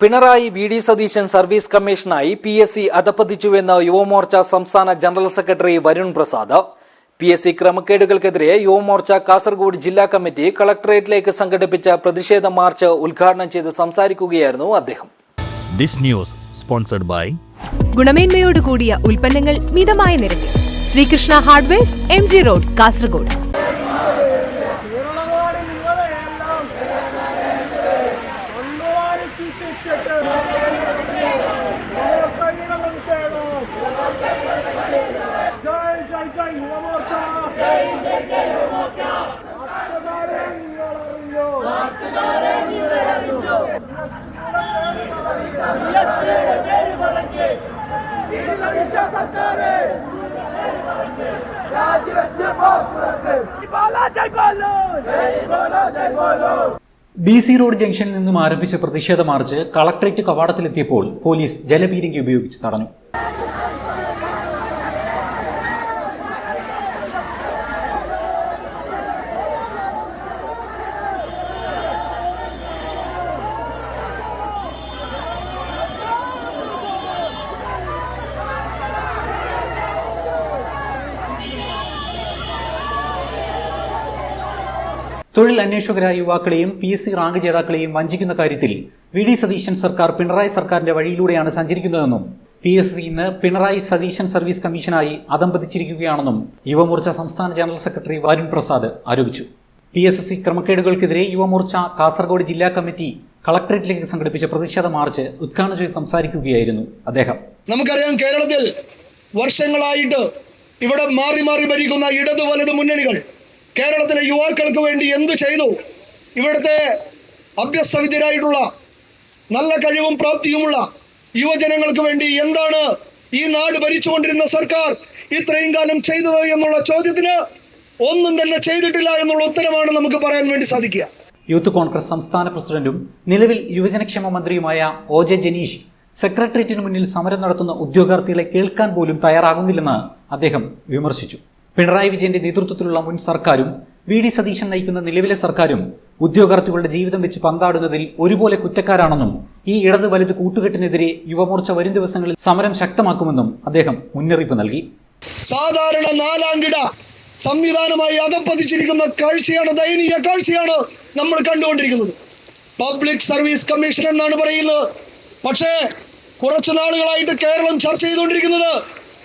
Pinarayi VD. Satheesan service കമ്മീഷനായി PSC അധപ്പതിച്ചുവെന്ന് യുവമോർച്ച സംസ്ഥാന general secretary Varun Prasad. PSC ക്രമക്കേടുകൾക്കെതിരെ യുവമോർച്ച കാസർഗോഡ് ജില്ലാ കമ്മിറ്റി കളക്ടറേറ്റിലേക്ക് സംഘടിപ്പിച്ച പ്രതിഷേധ മാർച്ച് ഉദ്ഘാടനം ചെയ്ത് സംസാരിക്കുകയായിരുന്നു അദ്ദേഹം. ഗുണമേന്മയോട് കൂടിയ ഉൽപ്പന്നങ്ങൾ മിതമായ നിരക്കിൽ Sreekrishna hardwares MG road Kasaragod. DC road ജംഗ്ഷനിൽ നിന്നും ആരംഭിച്ച പ്രതിഷേധ മാർച്ച് കളക്ടറേറ്റ് കവാടത്തിലെത്തിയപ്പോൾ പോലീസ് ജലപീരങ്കി ഉപയോഗിച്ച് തടഞ്ഞു. തൊഴിൽ അന്വേഷകരായ യുവാക്കളെയും PSC റാങ്ക് ജേതാക്കളെയും വഞ്ചിക്കുന്ന കാര്യത്തിൽ വി.ഡി. സതീശൻ സർക്കാർ പിണറായി സർക്കാരിന്റെ വഴിയിലൂടെയാണ് സഞ്ചരിക്കുന്നതെന്നും PSC ഇന്ന് പിണറായി സതീശൻ സർവീസ് കമ്മീഷനായി അധംപതിച്ചിരിക്കുകയാണെന്നും യുവമോർച്ച സംസ്ഥാന ജനറൽ സെക്രട്ടറി വരുൺ പ്രസാദ് ആരോപിച്ചു. PSC ക്രമക്കേടുകൾക്കെതിരെ യുവമോർച്ച കാസർഗോഡ് ജില്ലാ കമ്മിറ്റി കളക്ടറേറ്റിലേക്ക് സംഘടിപ്പിച്ച പ്രതിഷേധ മാർച്ച് ഉദ്ഘാടനം ചെയ്ത് സംസാരിക്കുകയായിരുന്നു അദ്ദേഹം. നമുക്കറിയാം, കേരളത്തിൽ വർഷങ്ങളായിട്ട് ഇവിടെ മാറി മാറി ഭരിക്കുന്ന ഇടതു വലതു മുന്നണികൾ കേരളത്തിലെ യുവാക്കൾക്ക് വേണ്ടി എന്തു ചെയ്തു? ഇവിടുത്തെ അഭ്യസ്തവിദ്യരായിട്ടുള്ള നല്ല കഴിവും പ്രാപ്തിയുമുള്ള യുവജനങ്ങൾക്ക് വേണ്ടി എന്താണ് ഈ നാട് ഭരിച്ചുകൊണ്ടിരുന്ന സർക്കാർ ഇത്രയും കാലം ചെയ്തത് എന്നുള്ള ചോദ്യത്തിന് ഒന്നും തന്നെ ചെയ്തിട്ടില്ല എന്നുള്ള ഉത്തരമാണ് നമുക്ക് പറയാൻ വേണ്ടി സാധിക്കുക. യൂത്ത് കോൺഗ്രസ് സംസ്ഥാന പ്രസിഡന്റും നിലവിൽ യുവജനക്ഷേമ മന്ത്രിയുമായ OJ ജനീഷ് സെക്രട്ടേറിയറ്റിന് മുന്നിൽ സമരം നടത്തുന്ന ഉദ്യോഗാർത്ഥികളെ കേൾക്കാൻ പോലും തയ്യാറാകുന്നില്ലെന്ന് അദ്ദേഹം വിമർശിച്ചു. പിണറായി വിജയന്റെ നേതൃത്വത്തിലുള്ള മുൻ സർക്കാരും വി.ഡി. സതീശൻ നയിക്കുന്ന നിലവിലെ സർക്കാരും ഉദ്യോഗാർത്ഥികളുടെ ജീവിതം വെച്ച് പന്താടുന്നതിൽ ഒരുപോലെ കുറ്റക്കാരാണെന്നും ഈ ഇടത് വലുത് കൂട്ടുകെട്ടിനെതിരെ യുവമോർച്ച വരും ദിവസങ്ങളിൽ സമരം ശക്തമാക്കുമെന്നും അദ്ദേഹം മുന്നറിയിപ്പ് നൽകി. സാധാരണ നാലാംകിട സംവിധാനമായി അധപ്പതിച്ചിരിക്കുന്ന കാഴ്ചയാണ്, ദയനീയ കാഴ്ചയാണ് നമ്മൾ കണ്ടുകൊണ്ടിരിക്കുന്നത്. പബ്ലിക് സർവീസ് കമ്മീഷൻ എന്നാണ് പറയുന്നത്. പക്ഷേ കുറച്ചു നാളുകളായിട്ട് കേരളം ചർച്ച ചെയ്തുകൊണ്ടിരിക്കുന്നത്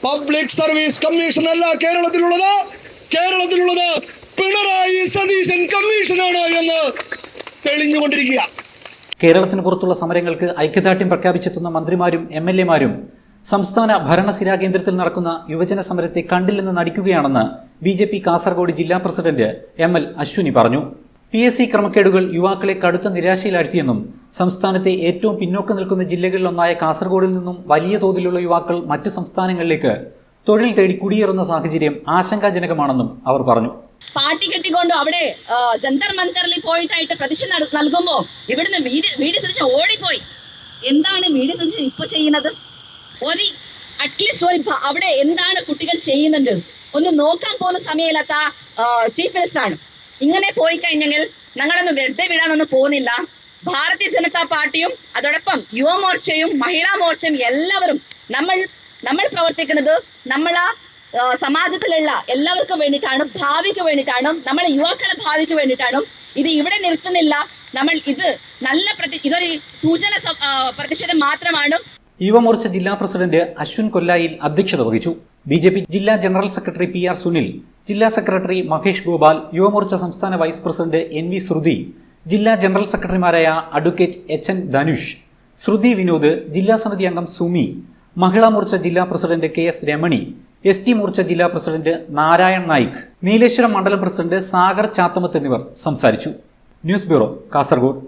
പബ്ലിക് സർവീസ് കമ്മീഷൻ അല്ല, കേരളത്തിലുള്ളത് പിണറായി സതീശൻ കമ്മീഷനാണ് എന്ന് തെളിഞ്ഞുകൊണ്ടിരിക്കുക. കേരളത്തിന് പുറത്തുള്ള സമരങ്ങൾക്ക് ഐക്യദാർഢ്യം പ്രഖ്യാപിച്ചെത്തുന്ന മന്ത്രിമാരും MLA-മാരും സംസ്ഥാന ഭരണസിരാ കേന്ദ്രത്തിൽ നടക്കുന്ന യുവജന സമരത്തെ കണ്ടില്ലെന്ന് നടിക്കുകയാണെന്ന് BJP കാസർഗോഡ് ജില്ലാ പ്രസിഡന്റ് ML അശ്വിനി പറഞ്ഞു. PSC ക്രമക്കേടുകൾ യുവാക്കളെ കടുത്ത നിരാശയിലാഴ്ത്തിയെന്നും സംസ്ഥാനത്തെ ഏറ്റവും പിന്നോക്കം നിൽക്കുന്ന ജില്ലകളിലൊന്നായ കാസർഗോഡിൽ നിന്നും വലിയ തോതിലുള്ള യുവാക്കൾ മറ്റു സംസ്ഥാനങ്ങളിലേക്ക് തൊഴിൽ തേടി കുടിയേറുന്ന സാഹചര്യം ആശങ്കാജനകമാണെന്നും അവർ പറഞ്ഞു. പാർട്ടി കെട്ടിക്കൊണ്ട് അവിടെ ജന്തർ മന്തറിൽ പോയിട്ടായിട്ട് പ്രതിഷേധം നൽകുമ്പോ ഇവിടുന്ന് വി.ഡി. സതീശൻ ഓടിപ്പോയി. എന്താണ് വി.ഡി. സതീശൻ ഇപ്പൊ ചെയ്യുന്നത്? അറ്റ്ലീസ്റ്റ് അവിടെ എന്താണ് കുട്ടികൾ ചെയ്യുന്നുണ്ട് ഒന്ന് നോക്കാൻ പോകുന്ന സമയമില്ലാത്ത ചീഫ് മിനിസ്റ്ററാണ്. ഇങ്ങനെ പോയി കഴിഞ്ഞെങ്കിൽ ഞങ്ങളൊന്നും വെറുതെ വിടാനൊന്നും പോകുന്നില്ല. ഭാരതീയ ജനതാ പാർട്ടിയും അതോടൊപ്പം യുവമോർച്ചയും മഹിളാ മോർച്ചയും എല്ലാവരും നമ്മൾ പ്രവർത്തിക്കുന്നത് നമ്മളാ സമാജത്തിലുള്ള എല്ലാവർക്കും വേണ്ടിയിട്ടാണ്, ഭാവിക്ക് വേണ്ടിയിട്ടാണ്, നമ്മളെ യുവാക്കളുടെ ഭാവിക്ക് വേണ്ടിയിട്ടാണ്. ഇത് ഇവിടെ നിൽക്കുന്നില്ല. നമ്മൾ ഇതൊരു സൂചന പ്രതിഷേധം മാത്രമാണ്. യുവമോർച്ച ജില്ലാ പ്രസിഡന്റ് അശ്വിൻ കൊല്ലായിൽ അധ്യക്ഷത വഹിച്ചു. BJP ജില്ലാ ജനറൽ സെക്രട്ടറി PR സുനിൽ, ജില്ലാ സെക്രട്ടറി മഹേഷ് ഗോപാൽ, യുവമോർച്ച സംസ്ഥാന വൈസ് പ്രസിഡന്റ് NV ശ്രുതി, ജില്ലാ ജനറൽ സെക്രട്ടറിമാരായ അഡ്വക്കേറ്റ് HN ധനുഷ്, ശ്രുതി വിനോദ്, ജില്ലാ സമിതി അംഗം സുമി, മഹിളാ മോർച്ച ജില്ലാ president KS Ramani, ST Morcha ജില്ലാ പ്രസിഡന്റ് നാരായൺ നായിക്, നീലേശ്വരം മണ്ഡലം പ്രസിഡന്റ് സാഗർ ചാത്തമത്ത് എന്നിവർ സംസാരിച്ചു. News bureau, Kasaragod.